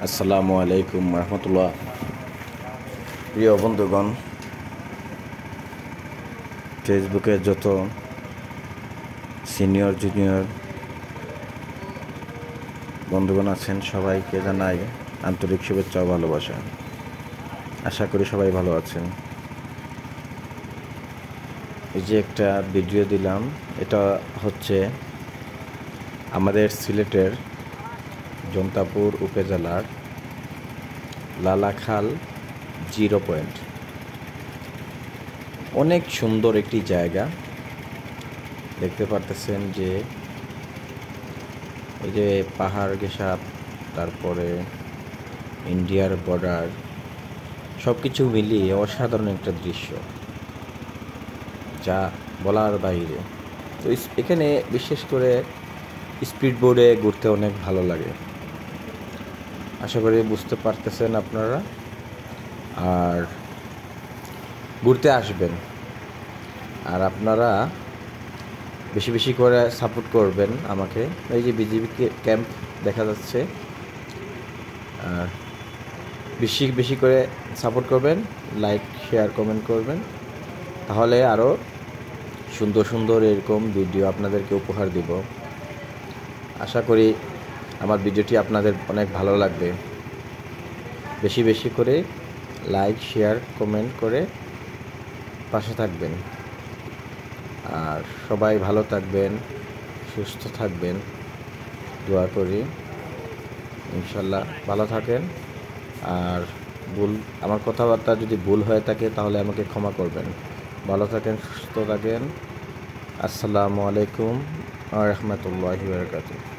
আসসালামু আলাইকুম রহমতুল্লাহ। প্রিয় বন্ধুগণ, ফেসবুকে যত সিনিয়র জুনিয়র বন্ধুগণ আছেন সবাইকে জানাই আন্তরিক শুভেচ্ছা ও ভালোবাসা। আশা করি সবাই ভালো আছেন। এই যে একটা ভিডিও দিলাম, এটা হচ্ছে আমাদের সিলেটের জন্তাপুর উপজেলার লালাখাল 0 পয়েন্ট। অনেক সুন্দর একটি জায়গা। দেখতে পারতেছেন যে এই যে পাহাড় ঘেঁষা, তারপরে ইন্ডিয়ার বর্ডার, সব কিছু মিলিয়ে অসাধারণ একটা দৃশ্য, যা বলার বাইরে। তো এখানে বিশেষ করে স্পিড বোর্ডে ঘুরতে অনেক ভালো লাগে। আশা করি বুঝতে পারতেছেন আপনারা। আর ঘুরতে আসবেন, আর আপনারা বেশি বেশি করে সাপোর্ট করবেন আমাকে। এই যে বিজিবি ক্যাম্প দেখা যাচ্ছে, আর বেশি বেশি করে সাপোর্ট করবেন, লাইক শেয়ার কমেন্ট করবেন, তাহলে আরও সুন্দর সুন্দর এরকম ভিডিও আপনাদেরকে উপহার দিব। আশা করি আমার ভিডিওটি আপনাদের অনেক ভালো লাগবে। বেশি বেশি করে লাইক শেয়ার কমেন্ট করে পাশে থাকবেন। আর সবাই ভালো থাকবেন, সুস্থ থাকবেন, দোয়া করি। ইনশাল্লাহ ভালো থাকেন। আর আমার কথাবার্তা যদি ভুল হয়ে থাকে তাহলে আমাকে ক্ষমা করবেন। ভালো থাকেন, সুস্থ থাকেন। আসসালামু আলাইকুম ওয়া রাহমাতুল্লাহি ওয়া বারাকাতুহু।